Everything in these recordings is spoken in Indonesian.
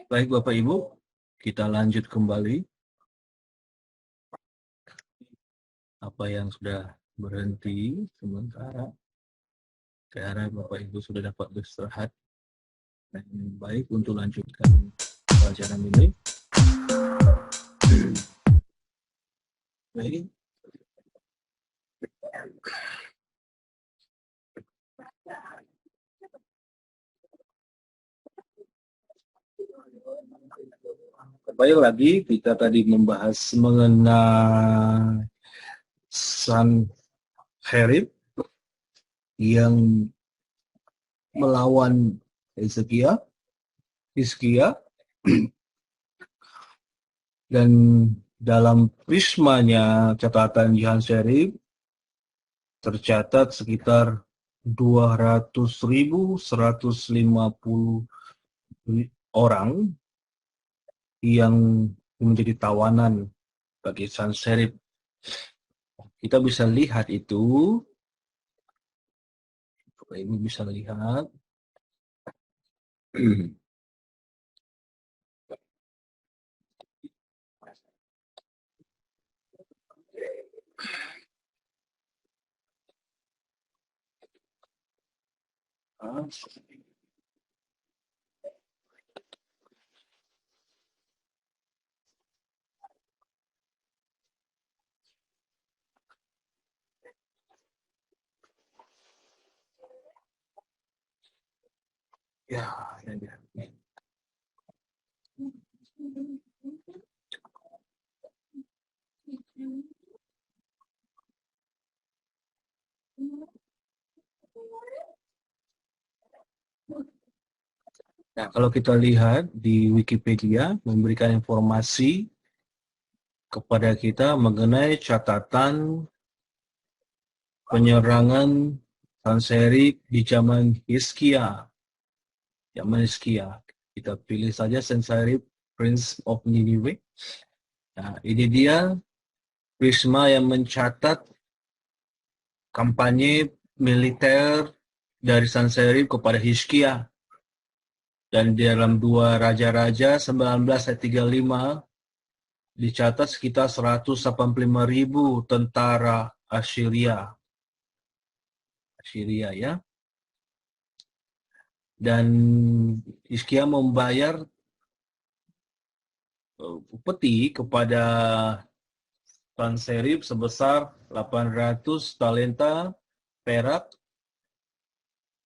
Baik Bapak Ibu, kita lanjut kembali apa yang sudah berhenti sementara. Saya harap Bapak Ibu sudah dapat beristirahat dan baik untuk lanjutkan pelajaran ini. Baik. Kembali lagi, kita tadi membahas mengenai Sanherib yang melawan Hizkia, dan dalam prismanya catatan Sanherib tercatat sekitar 200.150 orang yang menjadi tawanan bagi Sanherib. Kita bisa lihat itu, ini bisa lihat. Ya, ini dia. Nah, kalau kita lihat di Wikipedia memberikan informasi kepada kita mengenai catatan penyerangan Sanherib di zaman Hizkia. Kita pilih saja Sanherib, Prince of Nineveh. Nah, ini dia prisma yang mencatat kampanye militer dari Sanherib kepada Hizkia. Dan di dalam 2 Raja-Raja 19:35 dicatat sekitar 185.000 tentara Assyria ya. Dan Hizkia membayar upeti kepada Sanherib sebesar 800 talenta perak,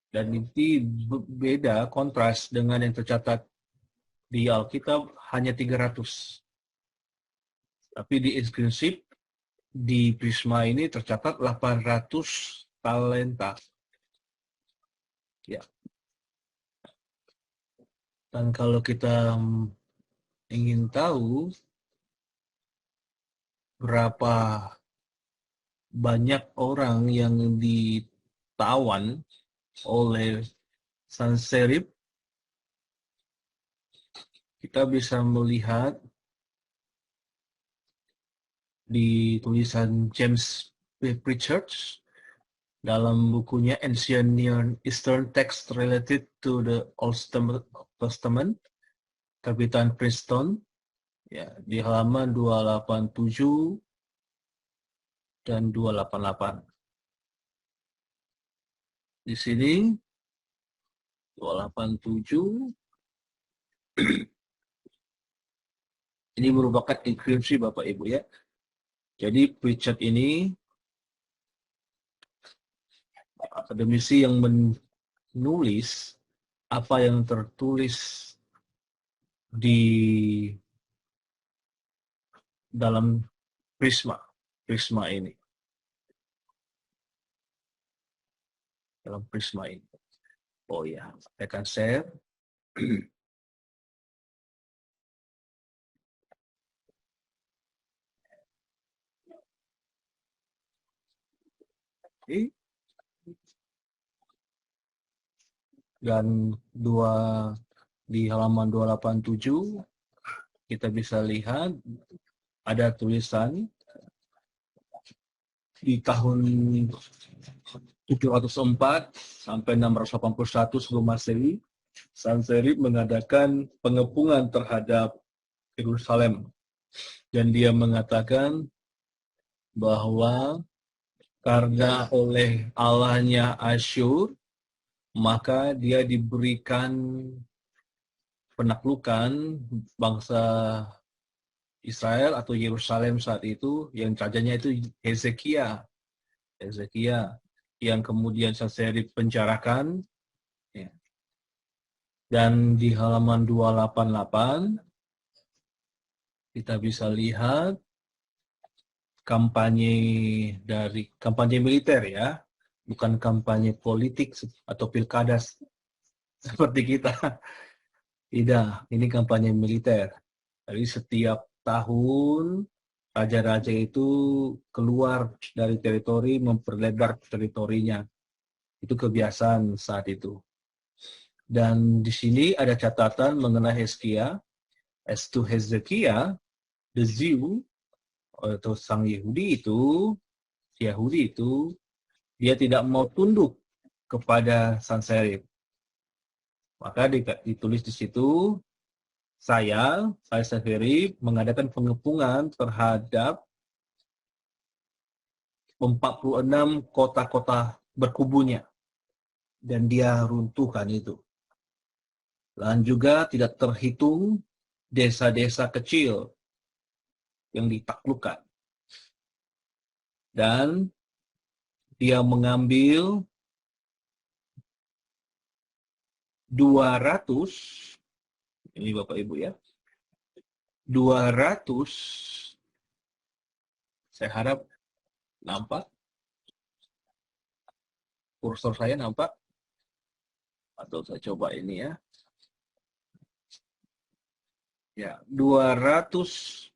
dan ini beda kontras dengan yang tercatat di Alkitab hanya 300. Tapi di inskripsi di prisma ini tercatat 800 talenta. Ya. Dan kalau kita ingin tahu berapa banyak orang yang ditawan oleh Sanherib, kita bisa melihat di tulisan James P. Pritchard dalam bukunya Ancient Near Eastern Text Related to the Old Testament, Kapitan Preston, ya, di halaman 287 dan 288. Di sini 287 ini merupakan inskripsi Bapak Ibu ya. Jadi Pritchard ini akademisi yang menulis apa yang tertulis di dalam prisma ini. Dalam prisma ini. Oh ya, saya akan share. Oke. Dan di halaman 287 kita bisa lihat ada tulisan di tahun 704 sampai 681 sebelum Masehi, Sanherib mengadakan pengepungan terhadap Yerusalem. Dan dia mengatakan bahwa karena oleh Allahnya Asyur, maka dia diberikan penaklukan bangsa Israel atau Yerusalem saat itu, yang rajanya itu Hezekia yang kemudian Sanherib penjarakan. Ya. Dan di halaman 288 kita bisa lihat kampanye militer ya, bukan kampanye politik atau pilkada seperti kita. Tidak, ini kampanye militer. Jadi setiap tahun raja-raja itu keluar dari teritori, memperlebar teritorinya. Itu kebiasaan saat itu. Dan di sini ada catatan mengenai Hizkia. As to Hezekiah, the Jew, atau sang Yahudi itu, dia tidak mau tunduk kepada Sanherib. Maka ditulis di situ, saya Sanherib mengadakan pengepungan terhadap 46 kota-kota berkubunya. Dan dia runtuhkan itu. Dan juga tidak terhitung desa-desa kecil yang ditaklukkan. Dan dia mengambil 200, ini Bapak Ibu ya, 200, saya harap nampak, kursor saya nampak, atau saya coba ini ya. Ya, 200.150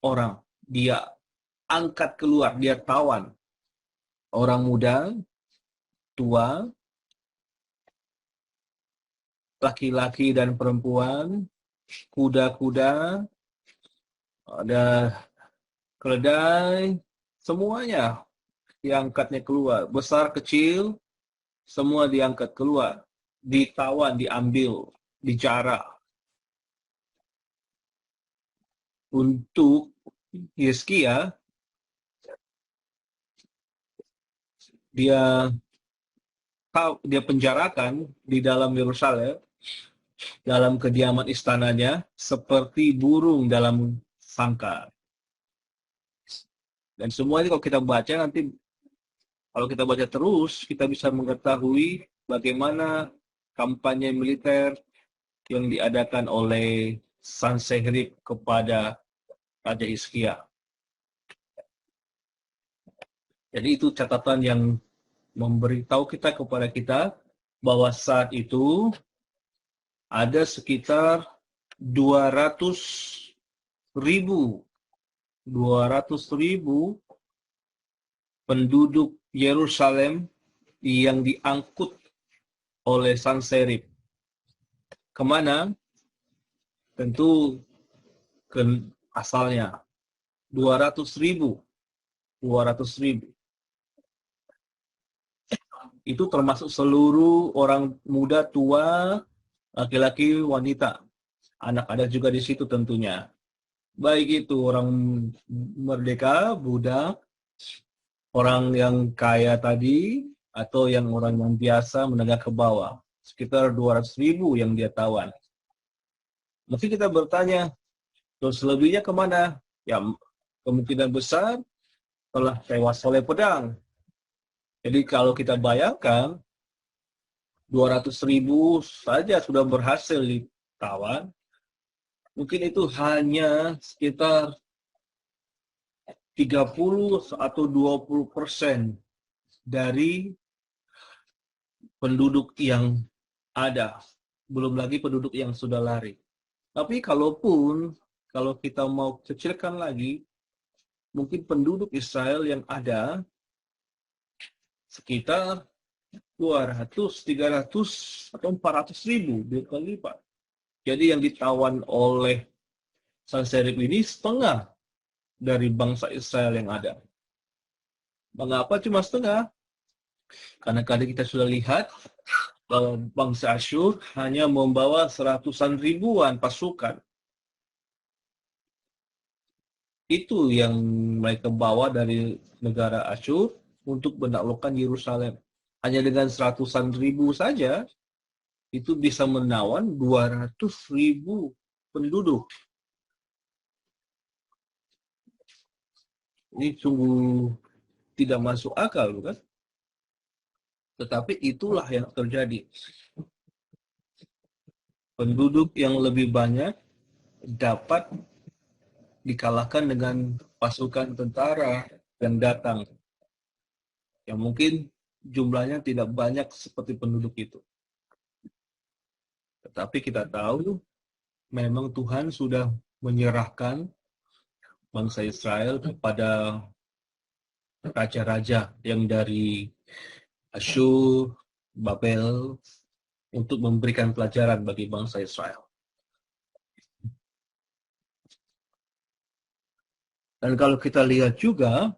orang dia angkat keluar, dia tawan. Orang muda, tua, laki-laki dan perempuan, kuda-kuda, ada keledai, semuanya diangkatnya keluar. Besar, kecil, semua diangkat keluar. Ditawan, diambil, dijarah. Untuk Hizkia, dia penjarakan di dalam Yerusalem, dalam kediaman istananya, seperti burung dalam sangkar. Dan semua ini kalau kita baca nanti, kalau kita baca terus, kita bisa mengetahui bagaimana kampanye militer yang diadakan oleh Sanherib kepada Raja Hizkia. Jadi itu catatan yang memberitahu kepada kita bahwa saat itu ada sekitar 200.000 penduduk Yerusalem yang diangkut oleh Sanherib. Kemana? Tentu ke asalnya. 200.000. Itu termasuk seluruh orang muda, tua, laki-laki, wanita. Anak-anak juga di situ tentunya. Baik itu orang merdeka, budak, orang yang kaya tadi, atau yang orang yang biasa menengah ke bawah. Sekitar 200.000 yang dia tawan. Mungkin kita bertanya, terus selebihnya kemana? Ya, kemungkinan besar telah tewas oleh pedang. Jadi kalau kita bayangkan, 200.000 saja sudah berhasil ditawan, mungkin itu hanya sekitar 30 atau 20% dari penduduk yang ada. Belum lagi penduduk yang sudah lari. Tapi kalau kita mau kecilkan lagi, mungkin penduduk Israel yang ada sekitar 200, 300, atau 400.000 berkali-lipat. Jadi yang ditawan oleh Sanherib ini setengah dari bangsa Israel yang ada. Mengapa cuma setengah? Karena tadi kita sudah lihat bahwa bangsa Asyur hanya membawa seratusan ribuan pasukan. Itu yang mereka bawa dari negara Asyur untuk menaklukkan Yerusalem. Hanya dengan seratusan ribu saja, itu bisa menawan 200.000 penduduk. Ini sungguh tidak masuk akal, bukan? Tetapi itulah yang terjadi. Penduduk yang lebih banyak dapat dikalahkan dengan pasukan tentara yang datang, yang mungkin jumlahnya tidak banyak seperti penduduk itu. Tetapi kita tahu memang Tuhan sudah menyerahkan bangsa Israel kepada raja-raja yang dari Asyur, Babel, untuk memberikan pelajaran bagi bangsa Israel. Dan kalau kita lihat juga,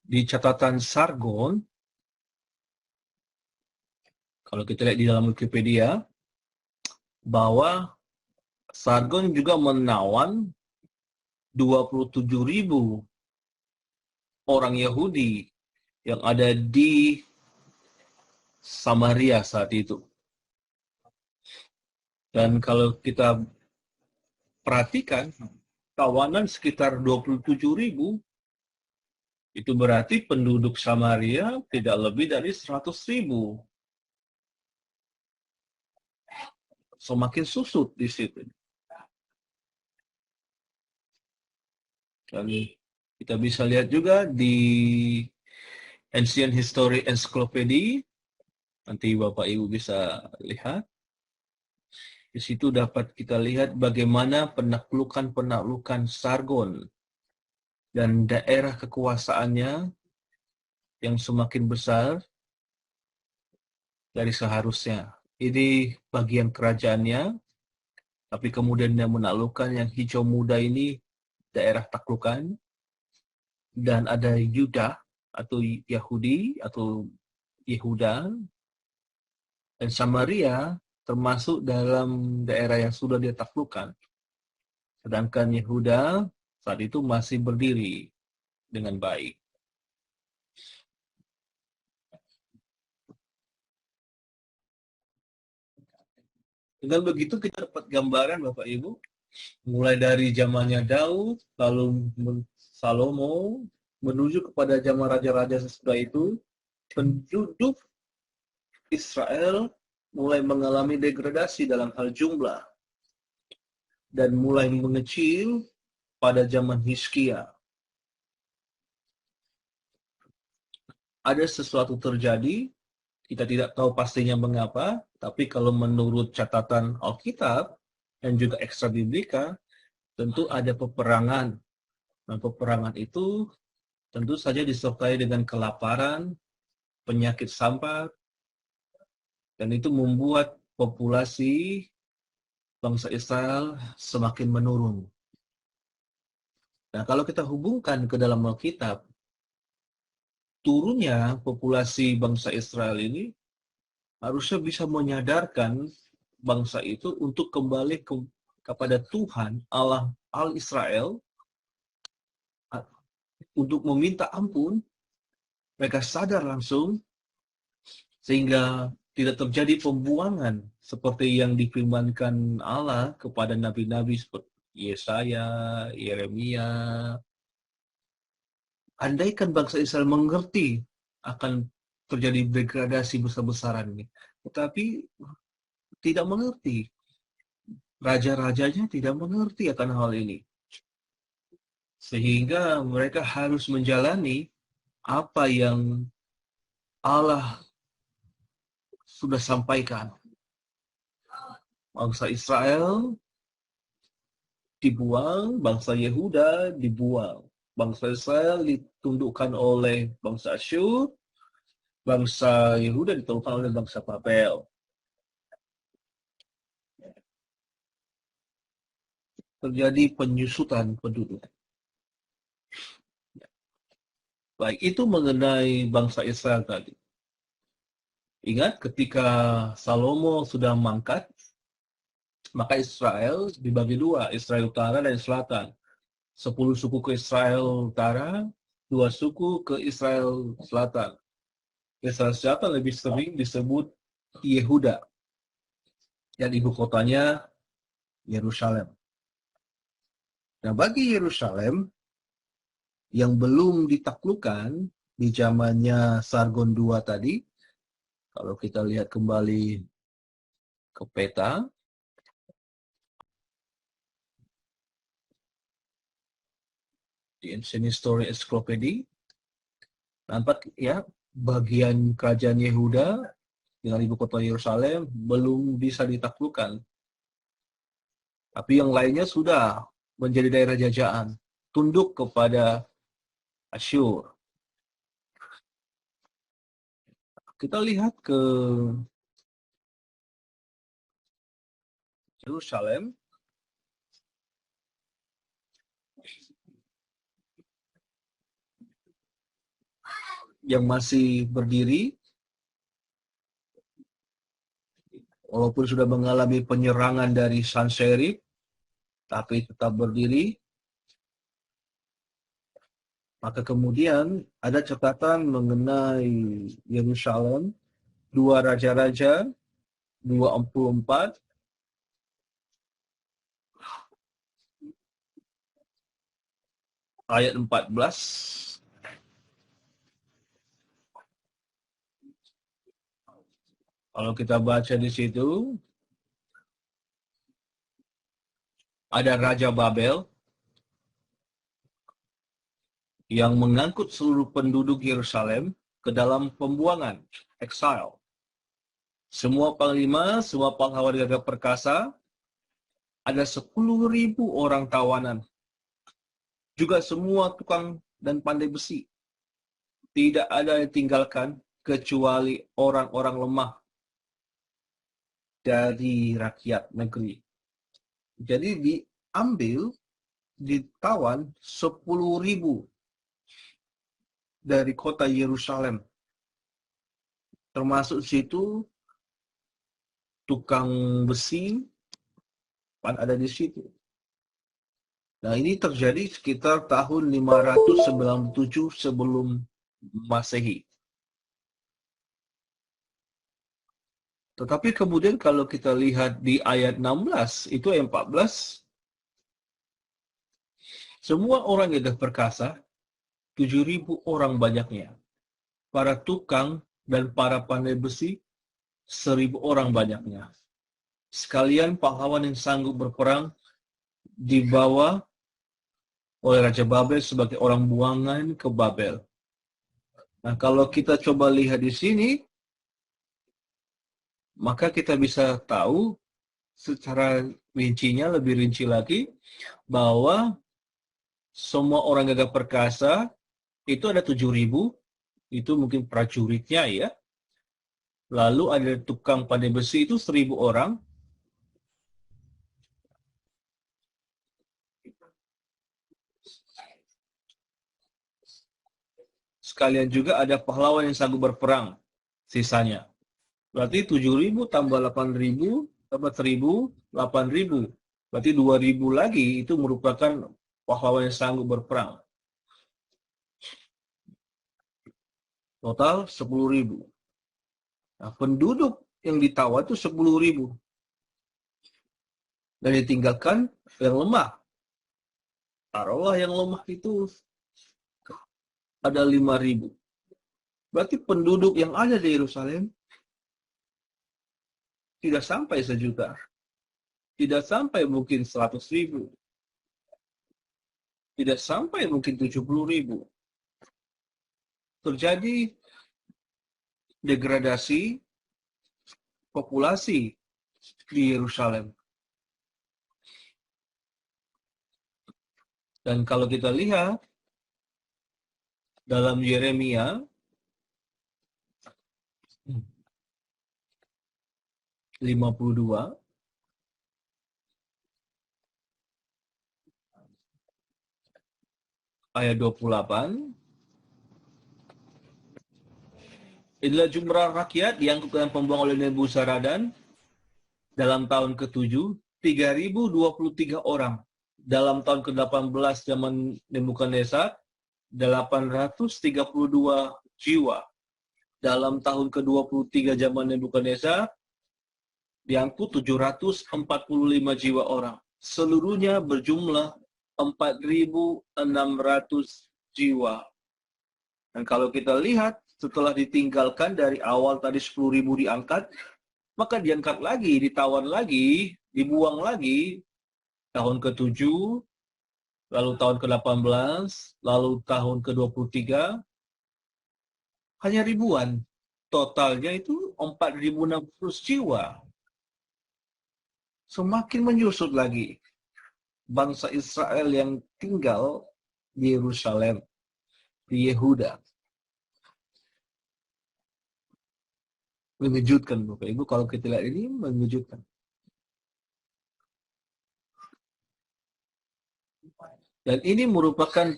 di catatan Sargon, kalau kita lihat di dalam Wikipedia, bahwa Sargon juga menawan 27.000 orang Yahudi yang ada di Samaria saat itu. Dan kalau kita perhatikan, tawanan sekitar 27.000, itu berarti penduduk Samaria tidak lebih dari 100.000. Semakin susut di situ. Dan kita bisa lihat juga di Ancient History Encyclopedia, nanti Bapak Ibu bisa lihat. Di situ dapat kita lihat bagaimana penaklukan Sargon dan daerah kekuasaannya yang semakin besar dari seharusnya. Ini bagian kerajaannya, tapi kemudian dia menaklukkan yang hijau muda ini, daerah taklukan, dan ada Yuda atau Yahudi atau Yehuda, dan Samaria termasuk dalam daerah yang sudah dia taklukkan. Sedangkan Yehuda saat itu masih berdiri dengan baik. Dengan begitu kita dapat gambaran Bapak Ibu, mulai dari zamannya Daud, lalu Salomo, menuju kepada zaman raja-raja sesudah itu, penduduk Israel mulai mengalami degradasi dalam hal jumlah dan mulai mengecil pada zaman Hizkia. Ada sesuatu terjadi, kita tidak tahu pastinya mengapa, tapi kalau menurut catatan Alkitab dan juga ekstra biblika, tentu ada peperangan. Dan peperangan itu tentu saja disertai dengan kelaparan, penyakit sampar, dan itu membuat populasi bangsa Israel semakin menurun. Nah, kalau kita hubungkan ke dalam Alkitab, turunnya populasi bangsa Israel ini harusnya bisa menyadarkan bangsa itu untuk kembali kepada Tuhan, Allah Al-Israel, untuk meminta ampun. Mereka sadar langsung, sehingga tidak terjadi pembuangan seperti yang difirmankan Allah kepada nabi-nabi seperti Yesaya, Yeremia. Andaikan bangsa Israel mengerti akan terjadi degradasi besar-besaran ini, tetapi tidak mengerti. Raja-rajanya tidak mengerti akan hal ini. Sehingga mereka harus menjalani apa yang Allah sudah sampaikan. Bangsa Israel dibuang, bangsa Yehuda dibuang. Bangsa Israel ditundukkan oleh bangsa Asyur, bangsa Yehuda ditundukkan oleh bangsa Babel. terjadi penyusutan penduduk. Baik, itu mengenai bangsa Israel tadi. Ingat ketika Salomo sudah mangkat, maka Israel dibagi dua, Israel Utara dan Selatan. 10 suku ke Israel Utara, 2 suku ke Israel Selatan. Israel Selatan lebih sering disebut Yehuda, yang ibu kotanya Yerusalem. Nah, bagi Yerusalem yang belum ditaklukkan di zamannya Sargon II tadi, kalau kita lihat kembali ke peta, di Ancient History Encyclopedia, nampak ya bagian kerajaan Yehuda dengan ibu kota Yerusalem belum bisa ditaklukkan. Tapi yang lainnya sudah menjadi daerah jajahan, tunduk kepada Asyur. Kita lihat ke Yerusalem, yang masih berdiri, walaupun sudah mengalami penyerangan dari Sanherib, tapi tetap berdiri. Maka kemudian ada catatan mengenai Yerusalem, 2 Raja-Raja 24, ayat 14. Kalau kita baca di situ, ada Raja Babel yang mengangkut seluruh penduduk Yerusalem ke dalam pembuangan, exile. Semua panglima, semua pahlawan gagah perkasa, ada 10.000 orang tawanan. Juga semua tukang dan pandai besi. Tidak ada yang tinggalkan kecuali orang-orang lemah dari rakyat negeri. Jadi diambil, ditawan 10.000 dari kota Yerusalem. Termasuk situ tukang besi ada di situ. Nah, ini terjadi sekitar tahun 597 sebelum Masehi. Tetapi kemudian kalau kita lihat di ayat 16, itu ayat 14, semua orang yang perkasa, 7.000 orang banyaknya. Para tukang dan para pandai besi, 1.000 orang banyaknya. Sekalian pahlawan yang sanggup berperang dibawa oleh Raja Babel sebagai orang buangan ke Babel. Nah, kalau kita coba lihat di sini, maka kita bisa tahu secara rincinya, lebih rinci lagi, bahwa semua orang gagah perkasa itu ada 7.000, itu mungkin prajuritnya ya. Lalu ada tukang pandai besi itu 1.000 orang. Sekalian juga ada pahlawan yang sanggup berperang, sisanya. Berarti 7.000 tambah 8.000, tambah 1.000, 8.000. Berarti 2.000 lagi itu merupakan pahlawan yang sanggup berperang. Total 10.000. Nah, penduduk yang ditawan itu 10.000. Dan ditinggalkan yang lemah. Taruhlah yang lemah itu ada 5.000. Berarti penduduk yang ada di Yerusalem tidak sampai 1.000.000. Tidak sampai mungkin 100.000. Tidak sampai mungkin 70.000. Terjadi degradasi populasi di Yerusalem. Dan kalau kita lihat dalam Yeremia 52, ayat 28. Inilah jumlah rakyat yang kemudian pembuang oleh Nebuzaradan dalam tahun ke-7, 3.023 orang. Dalam tahun ke-18 zaman Nebukadnezar, 832 jiwa. Dalam tahun ke-23 zaman Nebukadnezar, diangkut 745 jiwa orang. Seluruhnya berjumlah 4.600 jiwa. Dan kalau kita lihat, setelah ditinggalkan dari awal tadi 10.000 diangkat, maka diangkat lagi, ditawan lagi, dibuang lagi, tahun ke-7, lalu tahun ke-18, lalu tahun ke-23, hanya ribuan. Totalnya itu 4.600 jiwa. Semakin menyusut lagi bangsa Israel yang tinggal di Yerusalem, di Yehuda. Mengejutkan, Bapak Ibu, kalau kita lihat ini mengejutkan. Dan ini merupakan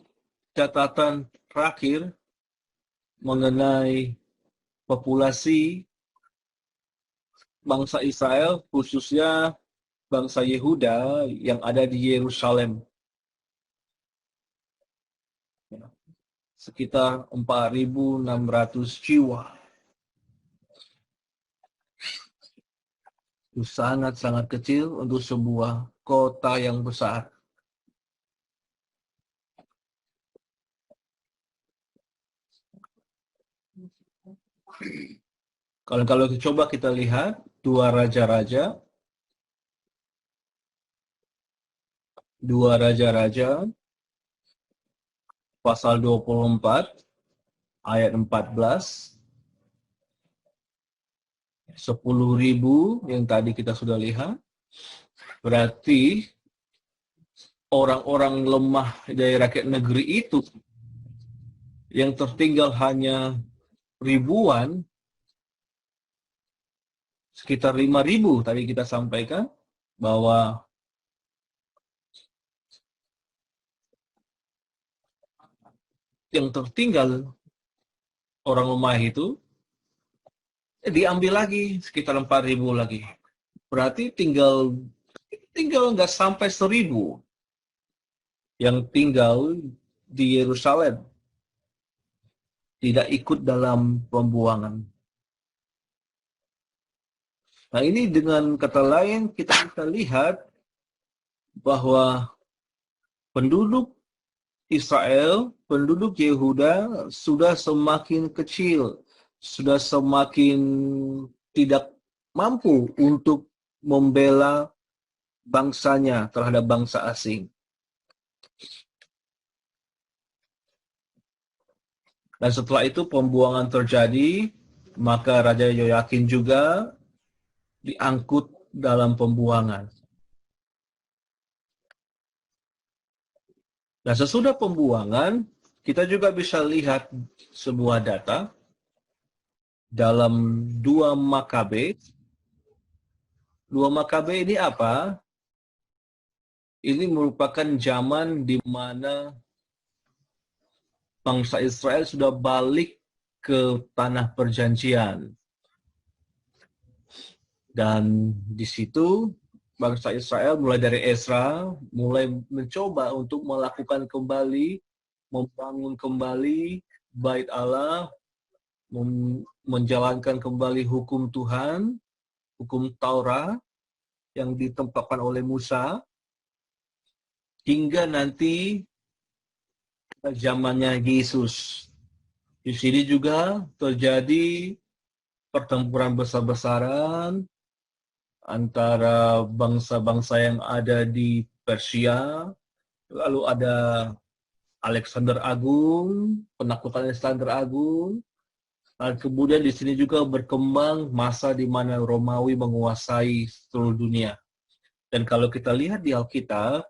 catatan terakhir mengenai populasi bangsa Israel, khususnya bangsa Yehuda yang ada di Yerusalem. Sekitar 4.600 jiwa. Itu sangat-sangat kecil untuk sebuah kota yang besar. Kalau coba kita lihat dua raja-raja pasal 24 ayat 14, 10.000 yang tadi kita sudah lihat, berarti orang-orang lemah dari rakyat negeri itu yang tertinggal hanya ribuan, sekitar 5.000 tadi kita sampaikan, bahwa yang tertinggal orang lemah itu diambil lagi sekitar 4.000 lagi. Berarti tinggal nggak sampai 1.000 yang tinggal di Yerusalem, tidak ikut dalam pembuangan. Nah, ini dengan kata lain kita bisa lihat bahwa penduduk Israel, penduduk Yehuda sudah semakin kecil, sudah semakin tidak mampu untuk membela bangsanya terhadap bangsa asing. Dan setelah itu pembuangan terjadi, maka Raja Yoyakin juga diangkut dalam pembuangan. Nah, sesudah pembuangan, kita juga bisa lihat sebuah data dalam 2 Makabe. 2 Makabe ini apa? Ini merupakan zaman di mana bangsa Israel sudah balik ke tanah perjanjian. Dan di situ bangsa Israel mulai dari Ezra mulai mencoba untuk melakukan kembali, membangun kembali bait Allah, menjalankan kembali hukum Tuhan, hukum Taurat yang ditempatkan oleh Musa, hingga nanti zamannya Yesus. Di sini juga terjadi pertempuran besar-besaran antara bangsa-bangsa yang ada di Persia, lalu ada Alexander Agung, penaklukan Alexander Agung, dan kemudian di sini juga berkembang masa di mana Romawi menguasai seluruh dunia. Dan kalau kita lihat di Alkitab,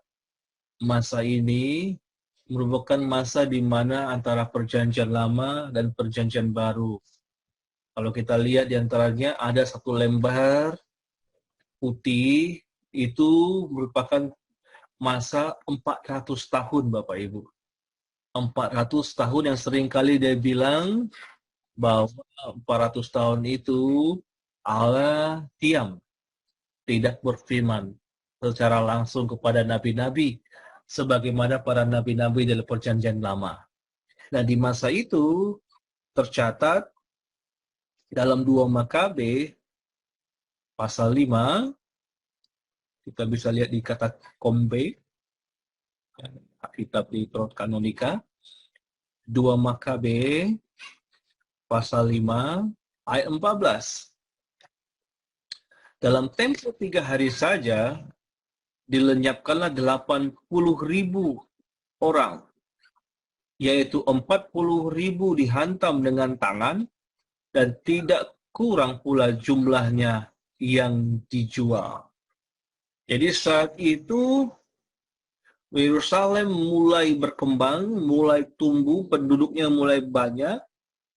masa ini merupakan masa di mana antara perjanjian lama dan perjanjian baru. Kalau kita lihat di antaranya ada satu lembar putih, itu merupakan masa 400 tahun, Bapak Ibu. 400 tahun yang sering kali dia bilang bahwa 400 tahun itu Allah diam, tidak berfirman secara langsung kepada nabi-nabi sebagaimana para nabi-nabi dalam perjanjian lama. Nah, di masa itu tercatat dalam 2 Makabe pasal 5, kita bisa lihat di kata kombe, kitab di Torah Kanonika, 2 Makabe pasal 5 ayat 14. Dalam tempo 3 hari saja dilenyapkanlah 80.000 orang, yaitu 40.000 dihantam dengan tangan, dan tidak kurang pula jumlahnya yang dijual. Jadi saat itu Yerusalem mulai berkembang, mulai tumbuh, penduduknya mulai banyak,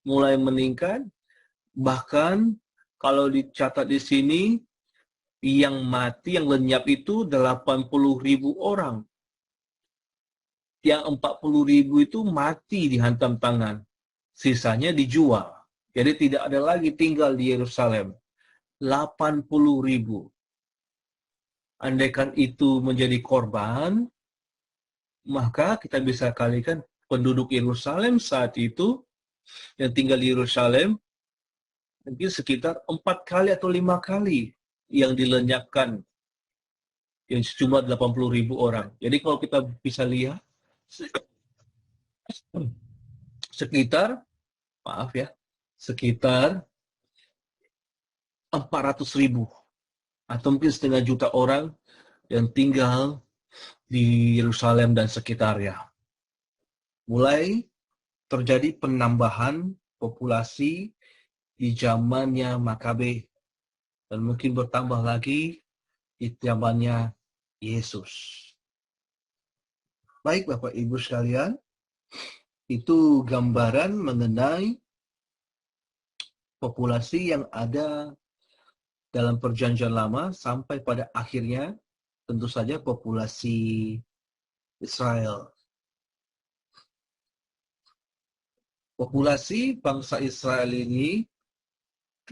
mulai meningkat. Bahkan kalau dicatat di sini, yang mati, yang lenyap itu 80.000 orang. Yang 40.000 itu mati dihantam tangan. Sisanya dijual. Jadi tidak ada lagi tinggal di Yerusalem. 80.000. Andaikan itu menjadi korban, maka kita bisa kalikan penduduk Yerusalem saat itu yang tinggal di Yerusalem mungkin sekitar 4 kali atau 5 kali yang dilenyapkan, yang sejumlah 80.000 orang. Jadi kalau kita bisa lihat sekitar, sekitar 400.000 atau mungkin setengah juta orang yang tinggal di Yerusalem dan sekitarnya. Mulai terjadi penambahan populasi di zamannya Makabe, dan mungkin bertambah lagi di zamannya Yesus. Baik Bapak Ibu sekalian, itu gambaran mengenai populasi yang ada dalam perjanjian lama sampai pada akhirnya tentu saja populasi Israel. Populasi bangsa Israel ini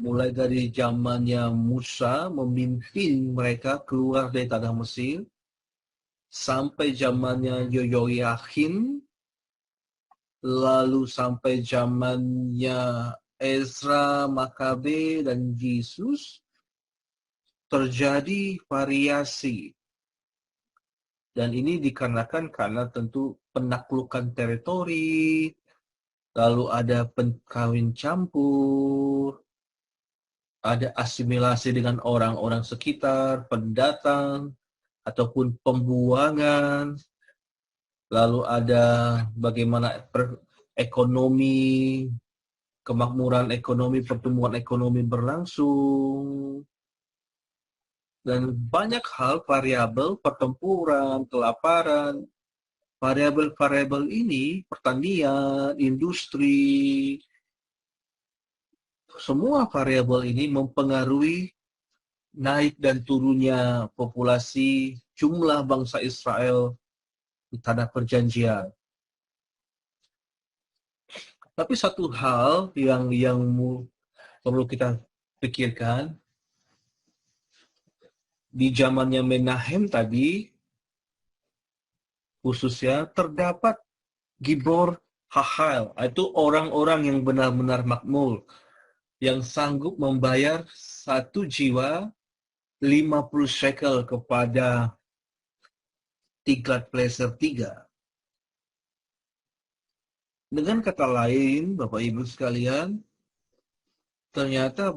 mulai dari zamannya Musa memimpin mereka keluar dari tanah Mesir sampai zamannya Yoyakim, lalu sampai zamannya Ezra, Makabe, dan Yesus, terjadi variasi. Dan ini dikarenakan karena tentu penaklukan teritori, lalu ada kawin campur, ada asimilasi dengan orang-orang sekitar, pendatang, ataupun pembuangan, lalu ada bagaimana ekonomi, kemakmuran ekonomi, pertumbuhan ekonomi berlangsung, dan banyak hal variabel, pertempuran, kelaparan. Variabel-variabel ini, pertanian, industri, semua variabel ini mempengaruhi naik dan turunnya populasi jumlah bangsa Israel di tanah perjanjian. Tapi satu hal yang perlu kita pikirkan, di zamannya Menahem tadi, khususnya terdapat Gibor Hahail, itu orang-orang yang benar-benar makmur, yang sanggup membayar 1 jiwa 50 shekel kepada Tiglat-Pileser III. Dengan kata lain, Bapak Ibu sekalian, ternyata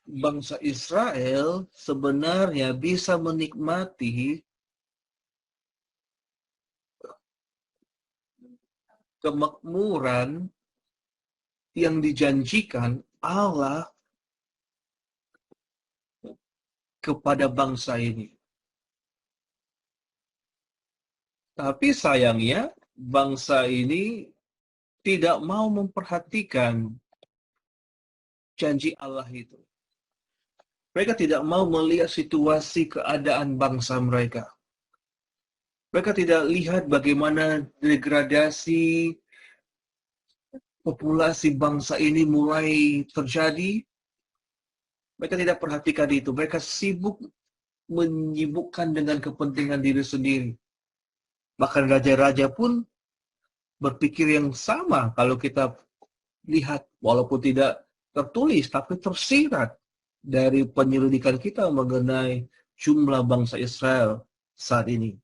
bangsa Israel sebenarnya bisa menikmati kemakmuran yang dijanjikan Allah kepada bangsa ini. Tapi sayangnya bangsa ini tidak mau memperhatikan janji Allah itu. Mereka tidak mau melihat situasi keadaan bangsa mereka. Mereka tidak lihat bagaimana degradasi populasi bangsa ini mulai terjadi. Mereka tidak perhatikan itu. Mereka menyibukkan dengan kepentingan diri sendiri. Bahkan raja-raja pun berpikir yang sama kalau kita lihat, walaupun tidak tertulis, tapi tersirat dari penyelidikan kita mengenai jumlah bangsa Israel saat ini.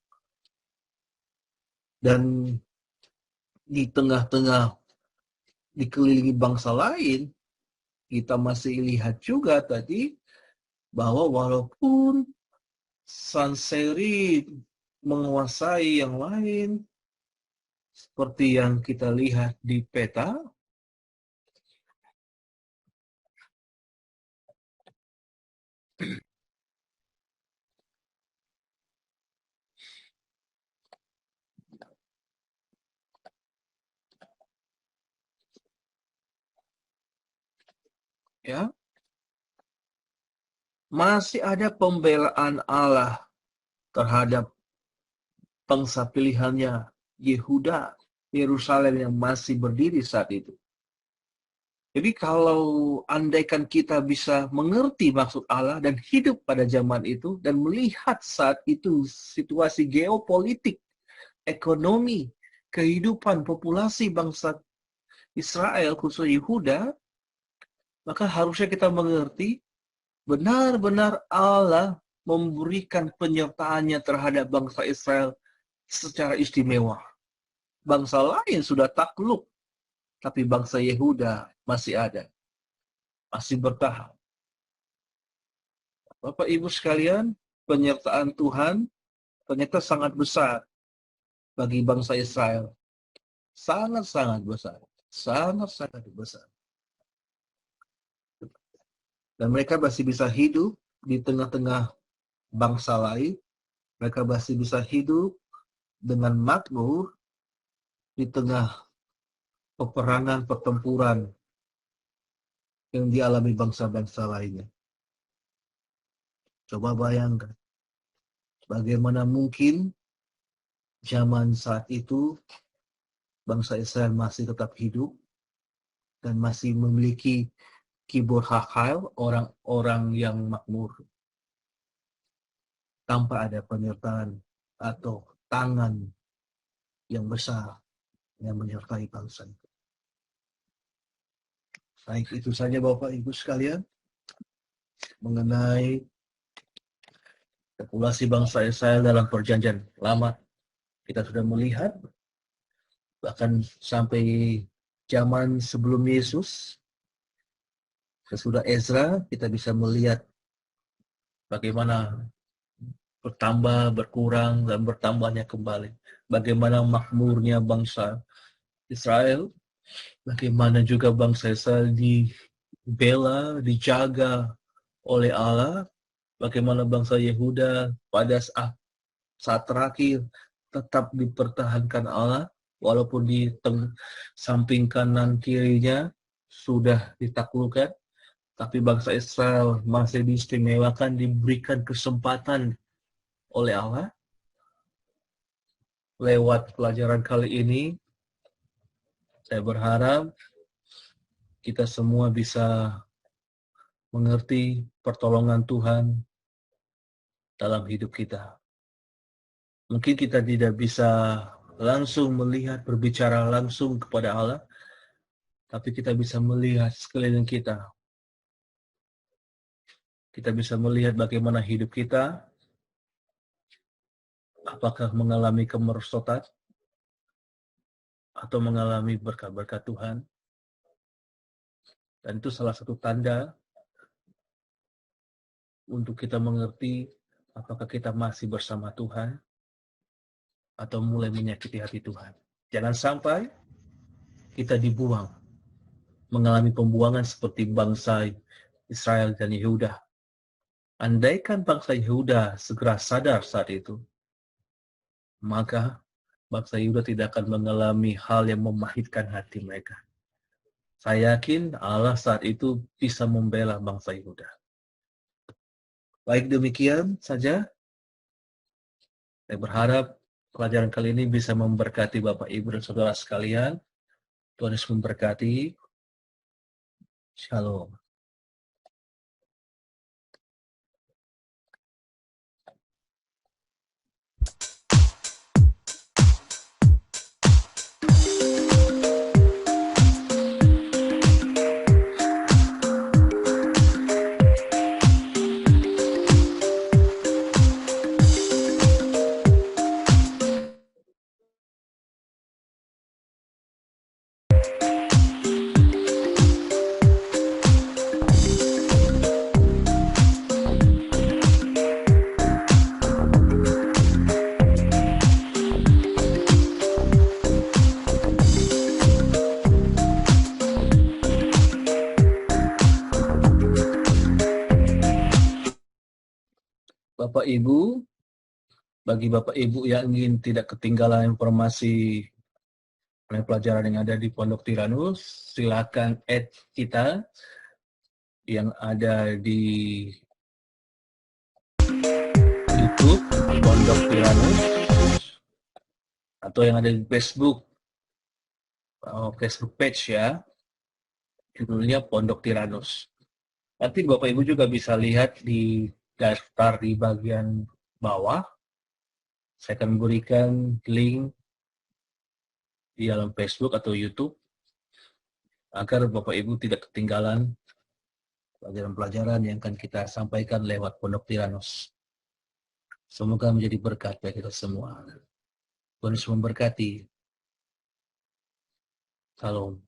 Dan di tengah-tengah dikelilingi bangsa lain, kita masih lihat juga tadi bahwa walaupun Sanherib menguasai yang lain, seperti yang kita lihat di peta, ya, masih ada pembelaan Allah terhadap bangsa pilihannya, Yehuda, Yerusalem yang masih berdiri saat itu. Jadi kalau andaikan kita bisa mengerti maksud Allah dan hidup pada zaman itu dan melihat saat itu situasi geopolitik, ekonomi, kehidupan populasi bangsa Israel, khususnya Yehuda, maka harusnya kita mengerti benar-benar Allah memberikan penyertaannya terhadap bangsa Israel secara istimewa. Bangsa lain sudah takluk, tapi bangsa Yehuda masih ada, masih bertahan. Bapak Ibu sekalian, penyertaan Tuhan ternyata sangat besar bagi bangsa Israel. Sangat-sangat besar. Sangat-sangat besar. Dan mereka masih bisa hidup di tengah-tengah bangsa lain. Mereka masih bisa hidup dengan makmur di tengah peperangan, pertempuran yang dialami bangsa-bangsa lainnya. Coba bayangkan, bagaimana mungkin zaman saat itu bangsa Israel masih tetap hidup dan masih memiliki kibur hakal, orang-orang yang makmur, tanpa ada penyertaan atau tangan yang besar yang menyertai bangsa itu. Baik, itu saja Bapak Ibu sekalian mengenai populasi bangsa Israel dalam perjanjian lama. Kita sudah melihat bahkan sampai zaman sebelum Yesus, sesudah Ezra, kita bisa melihat bagaimana bertambah, berkurang, dan bertambahnya kembali. Bagaimana makmurnya bangsa Israel, bagaimana juga bangsa Israel dibela, dijaga oleh Allah, bagaimana bangsa Yehuda pada saat terakhir tetap dipertahankan Allah, walaupun di samping kanan kirinya sudah ditaklukkan, tapi bangsa Israel masih diistimewakan, diberikan kesempatan oleh Allah. Lewat pelajaran kali ini, saya berharap kita semua bisa mengerti pertolongan Tuhan dalam hidup kita. Mungkin kita tidak bisa langsung melihat, berbicara langsung kepada Allah, tapi kita bisa melihat sekeliling kita. Kita bisa melihat bagaimana hidup kita, apakah mengalami kemerosotan, atau mengalami berkat-berkat Tuhan. Dan itu salah satu tanda untuk kita mengerti apakah kita masih bersama Tuhan, atau mulai menyakiti hati Tuhan. Jangan sampai kita dibuang, mengalami pembuangan seperti bangsa Israel dan Yehuda. Andaikan bangsa Yehuda segera sadar saat itu, maka bangsa Yehuda tidak akan mengalami hal yang memahitkan hati mereka. Saya yakin Allah saat itu bisa membela bangsa Yehuda. Baik, demikian saja. Saya berharap pelajaran kali ini bisa memberkati Bapak, Ibu, dan saudara sekalian. Tuhan Yesus memberkati. Shalom. Bapak Ibu, bagi Bapak Ibu yang ingin tidak ketinggalan informasi mengenai pelajaran yang ada di Pondok Tiranus, silakan add kita yang ada di YouTube Pondok Tiranus atau yang ada di Facebook, Facebook page ya, judulnya Pondok Tiranus. Nanti Bapak Ibu juga bisa lihat di daftar di bagian bawah. Saya akan berikan link di dalam Facebook atau YouTube agar Bapak Ibu tidak ketinggalan pelajaran-pelajaran yang akan kita sampaikan lewat Pondok Tiranus. Semoga menjadi berkat bagi kita semua. Tuhan Yesus memberkati. Salam.